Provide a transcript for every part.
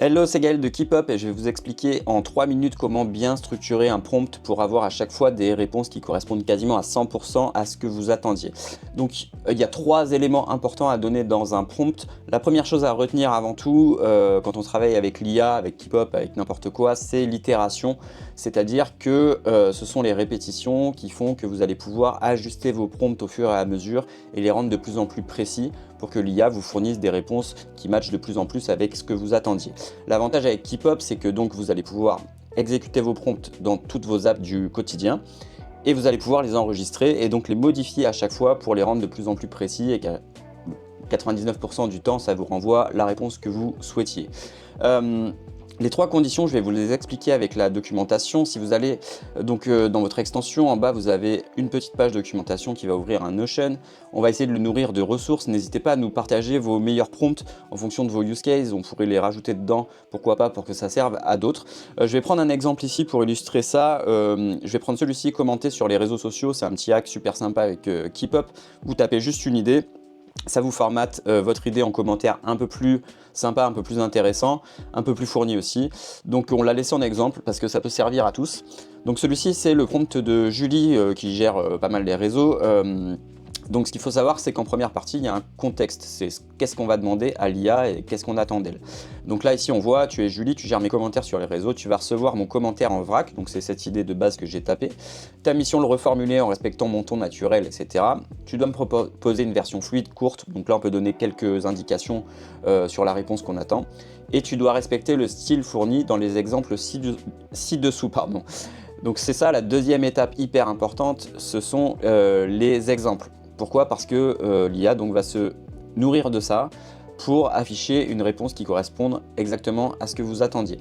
Hello, c'est Gaël de KeepUp et je vais vous expliquer en 3 minutes comment bien structurer un prompt pour avoir à chaque fois des réponses qui correspondent quasiment à 100% à ce que vous attendiez. Donc il y a 3 éléments importants à donner dans un prompt. La première chose à retenir avant tout quand on travaille avec l'IA, avec KeepUp, avec n'importe quoi, c'est l'itération. C'est-à-dire que ce sont les répétitions qui font que vous allez pouvoir ajuster vos prompts au fur et à mesure et les rendre de plus en plus précis pour que l'IA vous fournisse des réponses qui matchent de plus en plus avec ce que vous attendiez. L'avantage avec KeepUp, c'est que donc vous allez pouvoir exécuter vos prompts dans toutes vos apps du quotidien et vous allez pouvoir les enregistrer et donc les modifier à chaque fois pour les rendre de plus en plus précis et qu'à 99% du temps, ça vous renvoie la réponse que vous souhaitiez. Les 3 conditions, je vais vous les expliquer avec la documentation. Si vous allez donc dans votre extension, en bas, vous avez une petite page documentation qui va ouvrir un Notion. On va essayer de le nourrir de ressources. N'hésitez pas à nous partager vos meilleurs prompts en fonction de vos use cases. On pourrait les rajouter dedans, pourquoi pas, pour que ça serve à d'autres. Je vais prendre un exemple ici pour illustrer ça. Je vais prendre celui-ci, commenter sur les réseaux sociaux. C'est un petit hack super sympa avec KeepUp. Vous tapez juste une idée. Ça vous formate votre idée en commentaire un peu plus sympa, un peu plus intéressant, un peu plus fourni aussi. Donc on l'a laissé en exemple parce que ça peut servir à tous. Donc celui-ci, c'est le prompt de Julie qui gère pas mal les réseaux. Donc ce qu'il faut savoir, c'est qu'en première partie, il y a un contexte. C'est qu'est-ce qu'on va demander à l'IA et qu'est-ce qu'on attend d'elle. Donc là, ici, on voit, tu es Julie, tu gères mes commentaires sur les réseaux, tu vas recevoir mon commentaire en vrac. Donc c'est cette idée de base que j'ai tapée. Ta mission, le reformuler en respectant mon ton naturel, etc. Tu dois me proposer une version fluide, courte. Donc là, on peut donner quelques indications sur la réponse qu'on attend. Et tu dois respecter le style fourni dans les exemples ci-dessous. Donc c'est ça la deuxième étape hyper importante, ce sont les exemples. Pourquoi? Parce que l'IA va se nourrir de ça pour afficher une réponse qui corresponde exactement à ce que vous attendiez.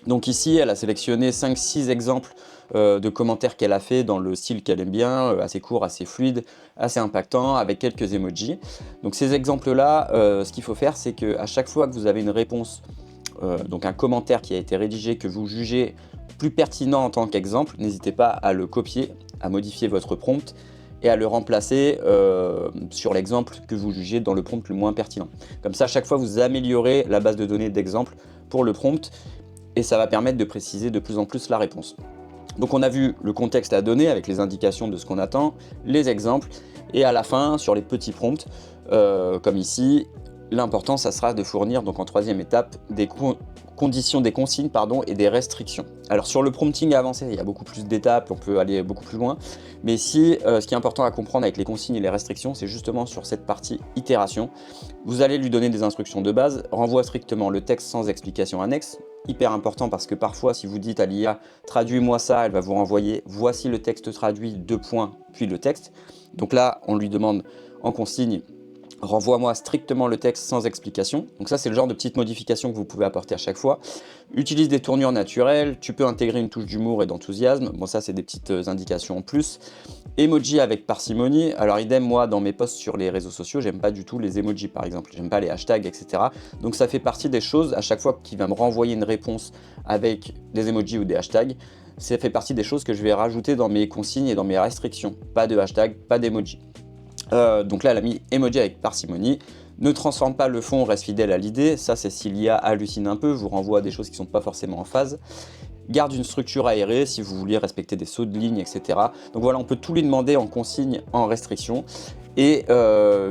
Donc ici, elle a sélectionné 5-6 exemples de commentaires qu'elle a fait dans le style qu'elle aime bien, assez court, assez fluide, assez impactant, avec quelques emojis. Donc ces exemples-là, ce qu'il faut faire, c'est qu'à chaque fois que vous avez une réponse, donc un commentaire qui a été rédigé, que vous jugez plus pertinent en tant qu'exemple, n'hésitez pas à le copier, à modifier votre prompt et à le remplacer sur l'exemple que vous jugez dans le prompt le moins pertinent. Comme ça, à chaque fois, vous améliorez la base de données d'exemples pour le prompt et ça va permettre de préciser de plus en plus la réponse. Donc on a vu le contexte à donner avec les indications de ce qu'on attend, les exemples, et à la fin, sur les petits prompts, comme ici, l'important, ça sera de fournir, donc en troisième étape, des conditions, des consignes et des restrictions. Alors sur le prompting avancé, il y a beaucoup plus d'étapes, on peut aller beaucoup plus loin, mais ici, ce qui est important à comprendre avec les consignes et les restrictions, c'est justement sur cette partie itération. Vous allez lui donner des instructions de base, renvoie strictement le texte sans explication annexe, hyper important parce que parfois, si vous dites à l'IA « traduis-moi ça », elle va vous renvoyer « voici le texte traduit, : », puis le texte. Donc là, on lui demande en consigne renvoie-moi strictement le texte sans explication. Donc ça, c'est le genre de petite modification que vous pouvez apporter à chaque fois. Utilise des tournures naturelles, tu peux intégrer une touche d'humour et d'enthousiasme. Bon, ça, c'est des petites indications en plus. Emoji avec parcimonie. Alors idem, moi, dans mes posts sur les réseaux sociaux, j'aime pas du tout les emojis, par exemple. J'aime pas les hashtags, etc. Donc ça fait partie des choses, à chaque fois qu'il va me renvoyer une réponse avec des emojis ou des hashtags, ça fait partie des choses que je vais rajouter dans mes consignes et dans mes restrictions. Pas de hashtag, pas d'emoji. Donc là, elle a mis emoji avec parcimonie. Ne transforme pas le fond, reste fidèle à l'idée. Ça, c'est si l'IA hallucine un peu, vous renvoie à des choses qui ne sont pas forcément en phase. Garde une structure aérée si vous voulez respecter des sauts de ligne, etc. Donc voilà, on peut tout lui demander en consigne, en restriction. Et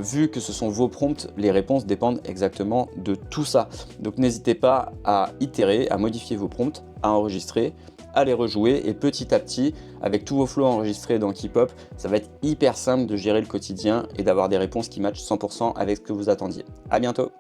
vu que ce sont vos prompts, les réponses dépendent exactement de tout ça. Donc n'hésitez pas à itérer, à modifier vos prompts, à enregistrer, à les rejouer et petit à petit, avec tous vos flows enregistrés dans KeepUp, ça va être hyper simple de gérer le quotidien et d'avoir des réponses qui matchent 100% avec ce que vous attendiez. À bientôt!